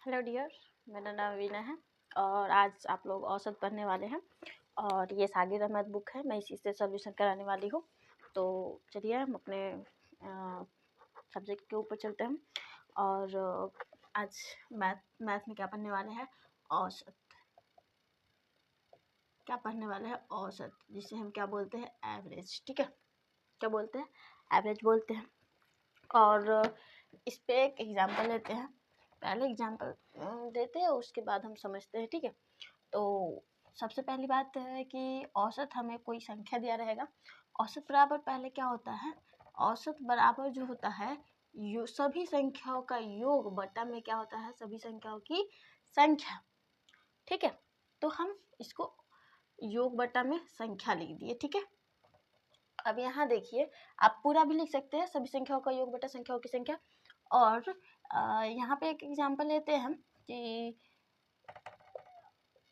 Hello dear, मेरा नाम वीना है और आज आप लोग औसत पढ़ने वाले हैं और ये सागिर अहमद बुक है। मैं इसी से सॉल्यूशन कराने वाली हूँ। तो चलिए हम अपने सब्जेक्ट के ऊपर चलते हैं और आज मैथ में क्या पढ़ने वाले हैं? औसत। क्या पढ़ने वाले हैं? औसत, जिसे हम क्या बोलते हैं? एवरेज। ठीक है, क्या बोलते हैं? एवरेज बोलते हैं। और इस पे एक एग्जाम्पल लेते हैं। पहले एग्जाम्पल देते हैं, उसके बाद हम समझते हैं। ठीक है, तो सबसे पहली बात है कि औसत हमें कोई संख्या दिया रहेगा। औसत बराबर पहले क्या होता है? औसत बराबर जो होता है सभी संख्याओं का योग बटा में क्या होता है? सभी संख्याओं की संख्या। ठीक है, तो हम इसको योग बटा में संख्या लिख दिए। ठीक है, अब यहाँ देखिए, आप पूरा भी लिख सकते हैं, सभी संख्याओं का योग बटा संख्याओं की संख्या। और यहाँ पे एक एग्जाम्पल लेते हैं कि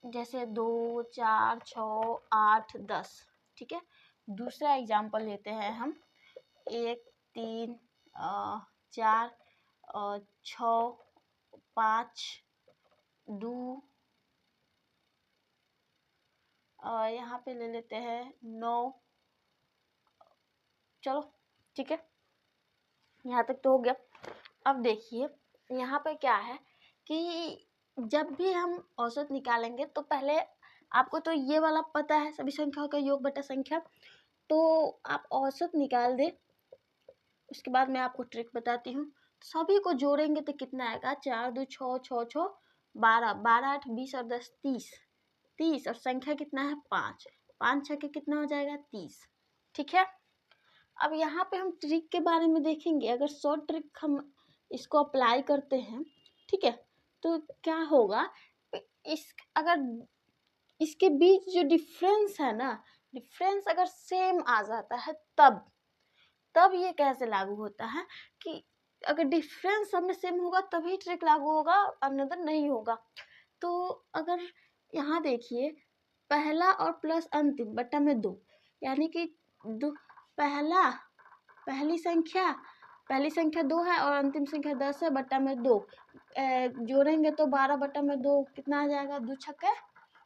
जैसे 2, 4, 6, 8, 10। ठीक है, दूसरा एग्जाम्पल लेते हैं हम 1, 3, 4, 6, 5, 2, यहाँ पे ले लेते हैं 9। चलो ठीक है, यहाँ तक तो हो गया। अब देखिए यहाँ पे क्या है कि जब भी हम औसत निकालेंगे तो पहले आपको तो ये वाला पता है, सभी संख्याओं का योग बटा संख्या। तो आप औसत निकाल दे, उसके बाद मैं आपको ट्रिक बताती हूँ। सभी को जोड़ेंगे तो कितना आएगा? 4 2 6 6 6 12, 12 8 20 और 10 30। 30 और संख्या कितना है? 5। 5 6 के कितना हो जाएगा? 30। ठीक है, अब यहाँ पे हम ट्रिक के बारे में देखेंगे। अगर शॉर्ट ट्रिक हम इसको अप्लाई करते हैं, ठीक है, तो क्या होगा? अगर इसके बीच जो डिफरेंस है ना, डिफरेंस अगर सेम आ जाता है तब ये कैसे लागू होता है कि अगर डिफरेंस सब में सेम होगा तभी ट्रिक लागू होगा, अन्यथा नहीं होगा। तो अगर यहाँ देखिए, पहला और प्लस अंतिम बटा में 2, यानी कि पहली संख्या 2 है और अंतिम संख्या 10 है, बटा में 2 जोड़ेंगे तो 12 बटा में 2 कितना आ जाएगा? 2 छक्के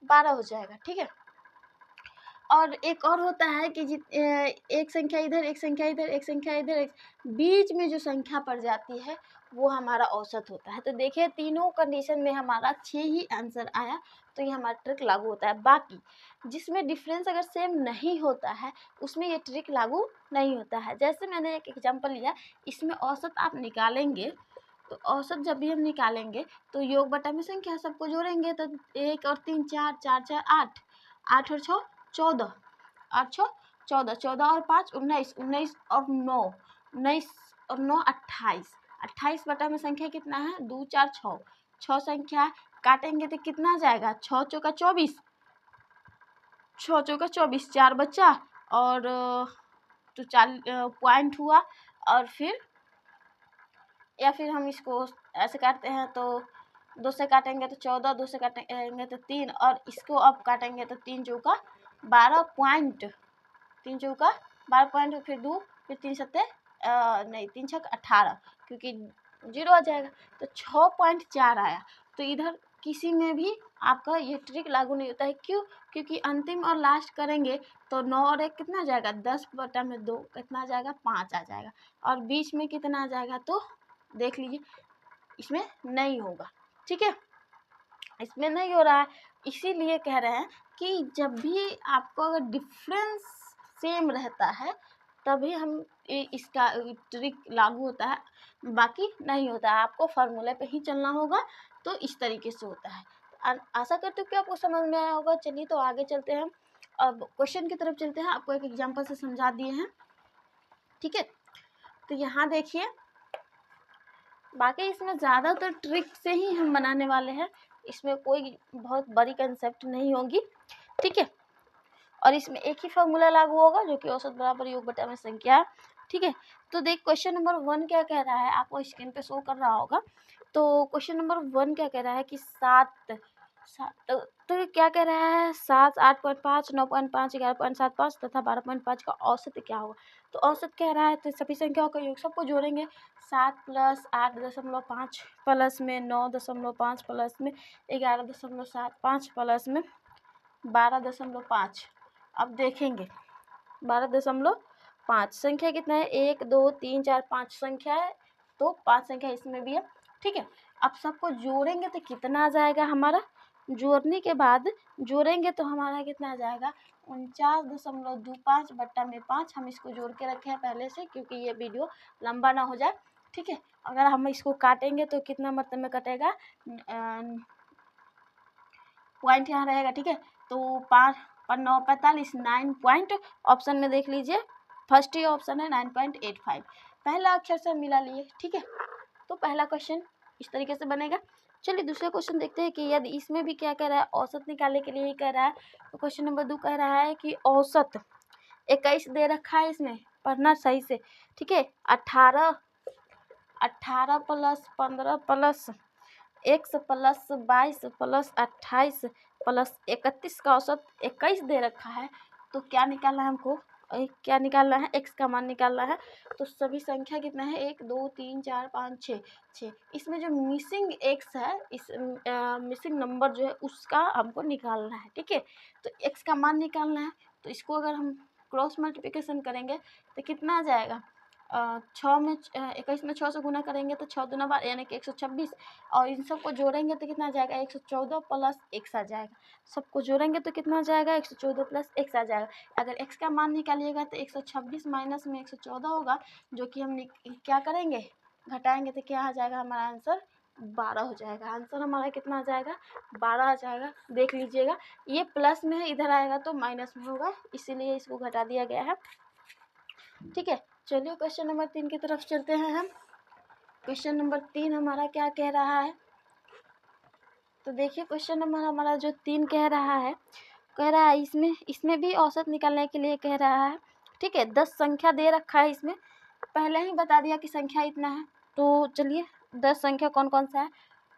12 हो जाएगा। ठीक है, और एक और होता है कि एक संख्या इधर, एक संख्या इधर, एक संख्या इधर, बीच में जो संख्या पड़ जाती है वो हमारा औसत होता है। तो देखिए तीनों कंडीशन में हमारा 6 ही आंसर आया, तो ये हमारा ट्रिक लागू होता है। बाकी जिसमें डिफरेंस अगर सेम नहीं होता है उसमें ये ट्रिक लागू नहीं होता है। जैसे मैंने एक एग्जाम्पल लिया, इसमें औसत आप निकालेंगे, तो औसत जब भी हम निकालेंगे तो योग बटा में संख्या सबको जोड़ेंगे तो 1 और 3 4, 4 4 8, 8 और 6 14, 8 6 14, 14 और 5 19, 19 और 9, 19 और 9 28। 28 बटा में संख्या कितना है? 2 4 6। 6 संख्या काटेंगे तो कितना जाएगा? 6 चौका 24, 6 चौका 24, 4 बच्चा और तो 40 पॉइंट हुआ। और फिर या फिर हम इसको ऐसे काटते हैं तो 2 से काटेंगे तो 14, 2 से काटेंगे तो 3, और इसको अब काटेंगे तो 3 चौका 12 पॉइंट, 3 चौका 12 पॉइंट, फिर 2, फिर 3 सत्ते नहीं 3 छक 18, क्योंकि 0 आ जाएगा तो 6.4 आया। तो इधर किसी में भी आपका ये ट्रिक लागू नहीं होता है। क्यों? क्योंकि अंतिम और लास्ट करेंगे तो 9 और 1 कितना आ जाएगा? 10 बटा में 2 कितना आ जाएगा? 5 आ जाएगा। और बीच में कितना आ जाएगा? तो देख लीजिए, इसमें नहीं होगा। ठीक है, इसमें नहीं हो रहा है, इसीलिए कह रहे हैं कि जब भी आपको अगर डिफरेंस सेम रहता है तभी हम इसका ट्रिक लागू होता है, बाकी नहीं होता है। आपको फार्मूले पे ही चलना होगा, तो इस तरीके से होता है। आशा करती हूँ कि आपको समझ में आया होगा। चलिए तो आगे चलते हैं, अब क्वेश्चन की तरफ चलते हैं। आपको एक एग्जाम्पल से समझा दिए हैं। ठीक है, तो यहाँ देखिए, बाकी इसमें ज़्यादातर ट्रिक से ही हम बनाने वाले हैं, इसमें कोई बहुत बड़ी कंसेप्ट नहीं होगी। ठीक है, और इसमें एक ही फार्मूला लागू होगा जो कि औसत बराबर योग बटा में संख्या है। ठीक है, तो देख क्वेश्चन नंबर 1 क्या कह रहा है, आपको स्क्रीन पे शो कर रहा होगा। तो क्वेश्चन नंबर 1 क्या कह रहा है कि 7 तो ये क्या कह रहा है, 7, 8.5, 9.5, 11.75 तथा 12.5 का औसत क्या होगा। तो औसत कह रहा है तो सभी संख्याओं का योग सबको जोड़ेंगे। 7 प्लस 8.5 प्लस में 9.5 प्लस में 11.7 5 प्लस में 12.5। अब देखेंगे 12.5 संख्या कितना है, 1 2 3 4 5 संख्या है, तो 5 संख्या इसमें भी है। ठीक है, अब सबको जोड़ेंगे तो कितना आ जाएगा हमारा, जोड़ने के बाद जोड़ेंगे तो हमारा कितना आ जाएगा, 49.25 बट्टा में 5। हम इसको जोड़ के रखे हैं पहले से क्योंकि ये वीडियो लंबा ना हो जाए। ठीक है, अगर हम इसको काटेंगे तो कितना मतलब में कटेगा, पॉइंट यहाँ रहेगा। ठीक है, तो 5 और 9 45, 9 पॉइंट, ऑप्शन में देख लीजिए फर्स्ट ही ऑप्शन है 9.85, पहला अक्षर से मिला लिए। ठीक है, तो पहला क्वेश्चन इस तरीके से बनेगा। चलिए दूसरा क्वेश्चन देखते हैं कि यदि इसमें भी क्या कह रहा है, औसत निकालने के लिए ही कह रहा है। तो क्वेश्चन नंबर 2 कह रहा है कि औसत 21 दे रखा है, इसमें पढ़ना सही से। ठीक है, 18 plus 15 plus x plus 22 plus 28 plus 31 का औसत 21 दे रखा है। तो क्या निकालना है हमको, क्या निकालना है, x का मान निकालना है। तो सभी संख्या कितना है, 1 2 3 4 5 6। इसमें जो मिसिंग x है, इस मिसिंग नंबर जो है उसका हमको निकालना है। ठीक है, तो x का मान निकालना है। तो इसको अगर हम क्रॉस मल्टीप्लिकेशन करेंगे तो कितना आ जाएगा, 6 में 21 में 6 से गुना करेंगे तो 6 दूना 12 यानी कि 126, और इन सबको जोड़ेंगे तो कितना आ जाएगा, 114 प्लस x आ जाएगा। सबको जोड़ेंगे तो कितना आ जाएगा, 114 प्लस x आ जाएगा। अगर x का मान निकालिएगा तो 126 माइनस में 114 होगा, जो कि हम क्या करेंगे, घटाएंगे तो क्या आ जाएगा, हमारा आंसर 12 हो जाएगा। आंसर हमारा कितना आ जाएगा, 12 आ जाएगा। देख लीजिएगा ये प्लस में है, इधर आएगा तो माइनस में होगा, इसीलिए इसको घटा दिया गया है। ठीक है, चलिए क्वेश्चन नंबर 3 की तरफ चलते हैं हम। क्वेश्चन नंबर 3 हमारा क्या कह रहा है, तो देखिए क्वेश्चन नंबर हमारा जो 3 कह रहा है, कह रहा है इसमें भी औसत निकालने के लिए कह रहा है। ठीक है, 10 संख्या दे रखा है, इसमें पहले ही बता दिया कि संख्या इतना है। तो चलिए 10 संख्या कौन कौन सा है,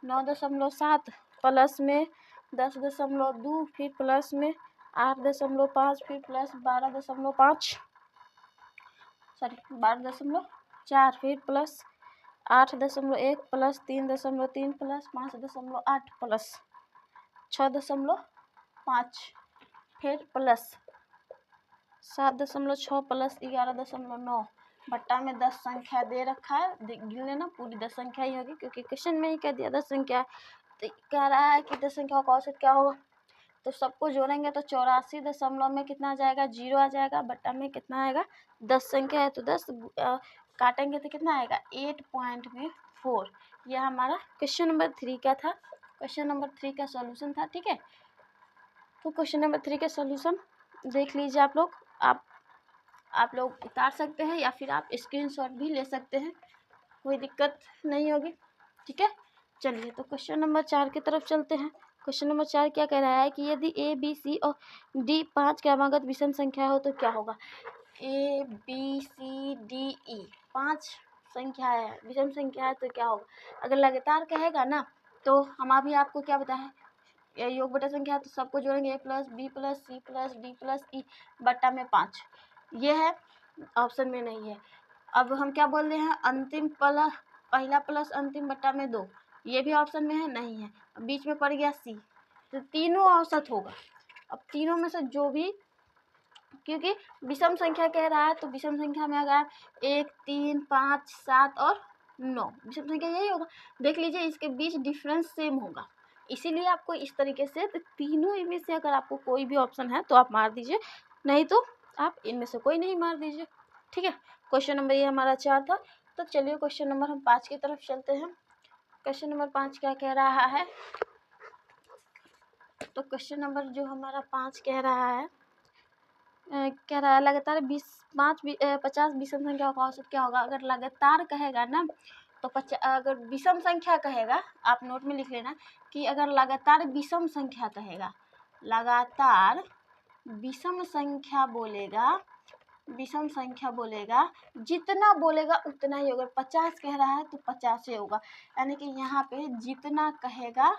9.7 प्लस में 10.2, फिर प्लस में 8.5, फिर प्लस 12.5, सॉरी 12.4, फिर प्लस 8.1 प्लस 3.3 प्लस 5.8 प्लस 6.5, फिर प्लस 7.6 प्लस 11.9 बट्टा में 10 संख्या दे रखा है। गिन लेना, पूरी 10 संख्या ही होगी क्योंकि क्वेश्चन में ही कह दिया 10 संख्या। तो कह रहा है कि 10 संख्या का औसत क्या होगा, तो सबको जोड़ेंगे तो 84 में कितना आ जाएगा, 0 आ जाएगा, बट्टा में कितना आएगा, 10 संख्या है तो 10 काटेंगे तो कितना आएगा, 8.4। यह हमारा क्वेश्चन नंबर 3 का था, क्वेश्चन नंबर 3 का सॉल्यूशन था। ठीक है, तो क्वेश्चन नंबर 3 का सॉल्यूशन देख लीजिए आप लोग, आप लोग उतार सकते हैं या फिर आप स्क्रीनशॉट भी ले सकते हैं, कोई दिक्कत नहीं होगी। ठीक है, चलिए तो क्वेश्चन नंबर 4 की तरफ चलते हैं। क्वेश्चन नंबर 4 क्या कह रहा है कि यदि a b c और d 5 क्रमागत विषम संख्या हो तो क्या होगा। a b c d e 5 संख्या है, विषम संख्या है, तो क्या होगा। अगर लगातार कहेगा ना तो हम अभी आपको क्या बताएं, योग बटा संख्या है तो सबको जोड़ेंगे, a plus B plus C plus D plus E बट्टा में 5, ये है, ऑप्शन में नहीं है। अब हम क्या बोल रहे हैं, अंतिम प्लस पहला प्लस अंतिम बट्टा में 2, ये भी ऑप्शन में है, नहीं है। बीच में पड़ गया सी, तो तीनों औसत होगा। अब तीनों में से जो भी, क्योंकि विषम संख्या कह रहा है तो विषम संख्या में अगर 1 3 5 7 और 9 विषम संख्या यही होगा। देख लीजिए इसके बीच डिफरेंस सेम होगा, इसीलिए आपको इस तरीके से, तो तीनों इनमें से अगर आपको कोई भी ऑप्शन है तो आप मार दीजिए, नहीं तो आप इनमें से कोई नहीं मार दीजिए। ठीक है, क्वेश्चन नंबर ये हमारा 4 था। तो चलिए क्वेश्चन नंबर हम 5 की तरफ चलते हैं। क्वेश्चन नंबर 5 क्या कह रहा है, तो क्वेश्चन नंबर जो हमारा 5 कह रहा है, कह रहा है लगातार 50 विषम संख्या का औसत क्या होगा। अगर लगातार कहेगा ना तो अगर विषम संख्या कहेगा, आप नोट में लिख लेना कि अगर लगातार विषम संख्या कहेगा, लगातार विषम संख्या बोलेगा, विषम संख्या बोलेगा, जितना बोलेगा उतना ही होगा। 50 कह रहा है तो 50 ही होगा, यानी कि यहाँ पे जितना कहेगा,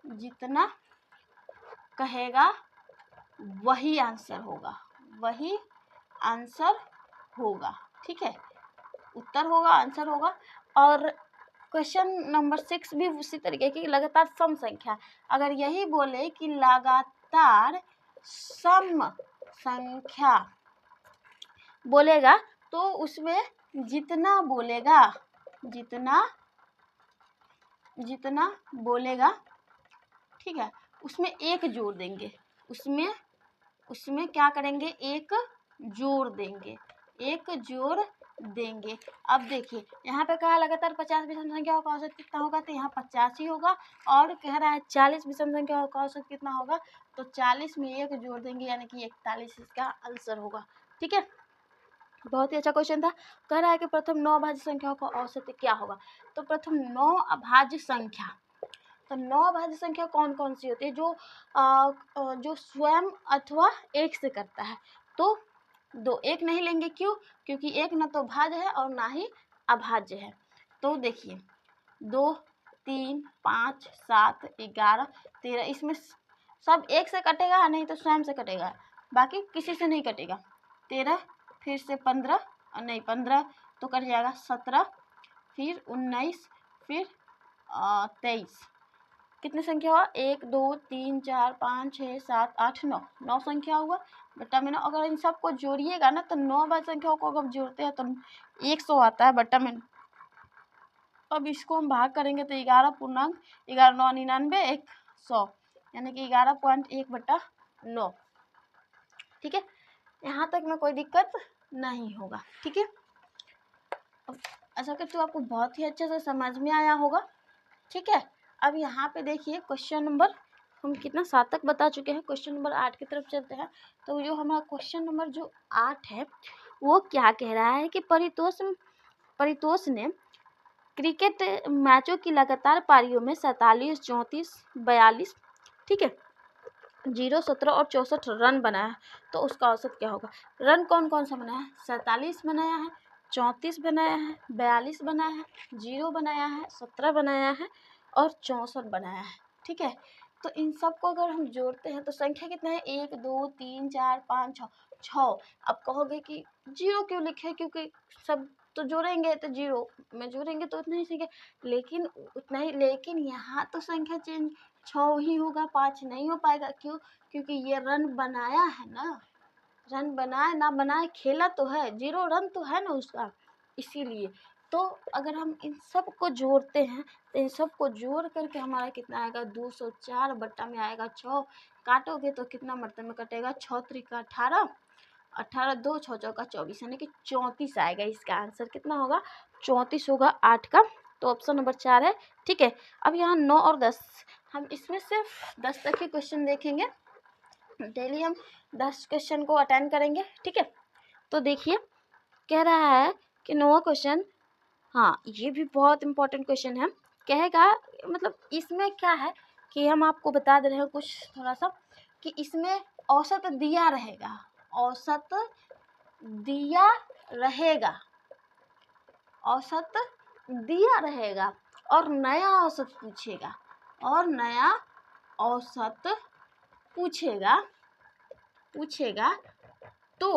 जितना कहेगा वही आंसर होगा, वही आंसर होगा। ठीक है, उत्तर होगा, आंसर होगा। और क्वेश्चन नंबर 6 भी उसी तरीके की, लगातार सम संख्या। अगर यही बोले कि लगातार सम संख्या बोलेगा तो उसमें जितना बोलेगा, जितना बोलेगा, ठीक है, उसमें एक जोड़ देंगे, उसमें क्या करेंगे, एक जोड़ देंगे, एक जोड़ देंगे। अब देखिए यहाँ पे कहा लगातार 50 विषम संख्याओं का औसत कितना होगा, तो यहाँ 50 ही होगा। और कह रहा है 40 विषम संख्याओं का औसत कितना होगा, तो 40 में एक जोड़ देंगे, यानी कि 41 इसका आंसर होगा। ठीक है, बहुत ही अच्छा क्वेश्चन था। कह रहा है कि प्रथम 9 अभाज्य संख्याओं का औसत क्या होगा। तो प्रथम 9 अभाज्य संख्या, तो 9 अभाज्य संख्या कौन कौन सी होती है, जो स्वयं अथवा एक से करता है। तो दो, एक नहीं लेंगे, क्यों, क्योंकि एक न तो भाज्य है और ना ही अभाज्य है। तो देखिए 2, 3, 5, 7, 11, 13, इसमें सब एक से कटेगा, नहीं तो स्वयं से कटेगा, बाकी किसी से नहीं कटेगा। 13, फिर से 15, नहीं 15 तो कट जाएगा, 17, फिर 19, फिर 23, कितनी संख्या हुआ, 1, 2, 3, 4, 5, 6, 7, 8, 9, 9 संख्या हुआ बट्टा में 9। अगर इन सबको जोड़िएगा ना तो 9 अभाज्य संख्याओं को अगर जोड़ते हैं तो 100 आता है बट्टा में। अब इसको हम भाग करेंगे तो 11 पूर्णांक 11 9 99 100, यानी कि 11.1/9। ठीक है, यहाँ तक में कोई दिक्कत नहीं होगा। ठीक है, ऐसा करते तो आपको बहुत ही अच्छे से समझ में आया होगा। ठीक है, अब यहाँ पे देखिए क्वेश्चन नंबर हम कितना 7 तक बता चुके हैं, क्वेश्चन नंबर 8 की तरफ चलते हैं। तो जो हमारा क्वेश्चन नंबर जो 8 है वो क्या कह रहा है कि परितोष ने क्रिकेट मैचों की लगातार पारियों में 47, 34, 42, ठीक है, 0, 17 और 64 रन बनाया, तो उसका औसत क्या होगा। रन कौन कौन सा बनाया है, 47 बनाया है, 34 बनाया है, 42 बनाया है, 0 बनाया है, 17 बनाया है और 64 बनाया है। ठीक है, तो इन सब को अगर हम जोड़ते हैं तो संख्या कितना है, 1, 2, 3, 4, 5, 6। अब कहोगे कि 0 क्यों लिखे, क्योंकि सब तो जोड़ेंगे तो 0 में जोड़ेंगे तो उतना ही संख्या, लेकिन यहाँ तो संख्या चेंज 6 ही होगा, 5 नहीं हो पाएगा। क्यों, क्योंकि ये रन बनाया है ना, रन बनाए ना बनाए खेला तो है, 0 रन तो है ना उसका, इसीलिए। तो अगर हम इन सब को जोड़ते हैं तो इन सब को जोड़ करके हमारा कितना आएगा, 204 बट्टा में आएगा 6, काटोगे तो कितना मरतबे में कटेगा, 6 त्रिका 18, 18 2 6 चौका 24, यानी कि 34 आएगा। इसका आंसर कितना होगा, 34 होगा 8 का। तो ऑप्शन नंबर 4 है। ठीक है, अब यहाँ 9 और 10, हम इसमें सिर्फ 10 तक के क्वेश्चन देखेंगे, डेली हम 10 क्वेश्चन को अटेंड करेंगे। ठीक है, तो देखिए कह रहा है कि 9वां क्वेश्चन, हाँ ये भी बहुत इंपॉर्टेंट क्वेश्चन है, कहेगा मतलब इसमें क्या है कि हम आपको बता दे रहे हैं कुछ थोड़ा सा, कि इसमें औसत दिया रहेगा, औसत दिया रहेगा, औसत दिया रहेगा और नया औसत पूछेगा, और नया औसत पूछेगा, तो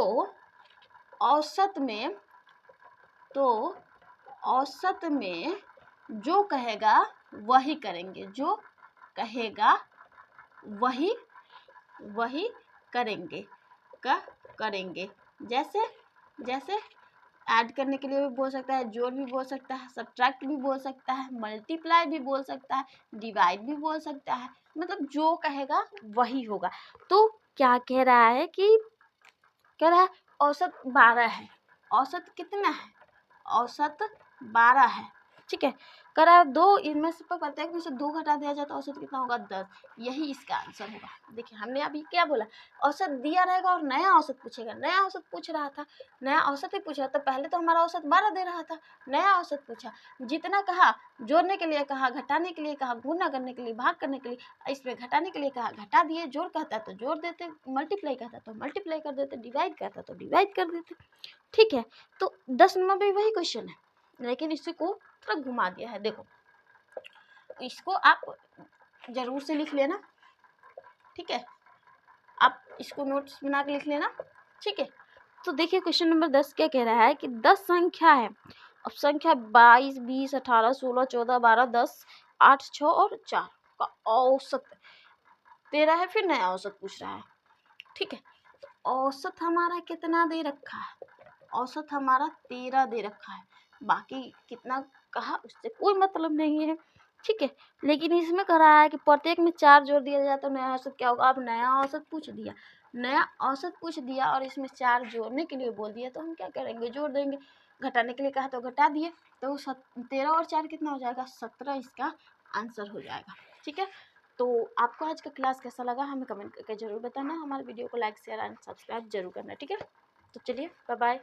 औसत में जो कहेगा वही करेंगे, जो कहेगा वही करेंगे, जैसे ऐड करने के लिए भी बोल सकता है, जोड़ भी बोल सकता है, सब्ट्रैक्ट भी बोल सकता है, मल्टीप्लाई भी बोल सकता है, डिवाइड भी बोल सकता है, मतलब जो कहेगा वही होगा। तो क्या कह रहा है कि कह रहा है औसत 12 है, औसत कितना है, औसत 12 है। ठीक है, कह रहा है 2 इनमें से प्रत्येक में से 2 घटा दिया जाए तो औसत कितना होगा, 10, यही इसका आंसर होगा। देखिए हमने अभी क्या बोला, औसत दिया रहेगा और नया औसत पूछेगा, नया औसत पूछ रहा था, नया औसत ही पूछा, तो पहले तो हमारा औसत 12 दे रहा था, नया औसत पूछा, जितना कहा जोड़ने के लिए कहा, घटाने के लिए कहा, गुणा करने के लिए, भाग करने के लिए, इसमें घटाने के लिए कहा घटा दिए, जोड़ कहता तो जोड़ देते, मल्टीप्लाई कहता तो मल्टीप्लाई कर देते, डिवाइड कहता तो डिवाइड कर देते। ठीक है, तो 10 नंबर भी वही क्वेश्चन है, लेकिन इसी को थोड़ा घुमा दिया है। देखो इसको आप जरूर से लिख लेना। ठीक। ठीक है, आप इसको नोट्स बना के लिख लेना। ठीक है, तो देखिए क्वेश्चन नंबर 10 क्या कह रहा है कि 10 संख्या है। अब संख्या 22, 20, 18, 16, 14, 12, 10, 8, 6 और 4 का औसत दे रहा है, फिर नया औसत पूछ रहा है। ठीक है, तो औसत हमारा कितना दे रखा है? औसत हमारा 13 दे रखा है, बाकी कितना कहा उससे कोई मतलब नहीं है। ठीक है, लेकिन इसमें कह रहा है कि प्रत्येक में 4 जोड़ दिया जाए तो नया औसत क्या होगा। अब नया औसत पूछ दिया, नया औसत पूछ दिया और इसमें 4 जोड़ने के लिए बोल दिया, तो हम क्या करेंगे, जोड़ देंगे। घटाने के लिए कहा तो घटा दिए, तो 13 और 4 कितना हो जाएगा, 17 इसका आंसर हो जाएगा। ठीक है, तो आपको आज का क्लास कैसा लगा हमें कमेंट करके जरूर बताना। हमारे वीडियो को लाइक शेयर एंड सब्सक्राइब जरूर करना। ठीक है, तो चलिए बाय बाय।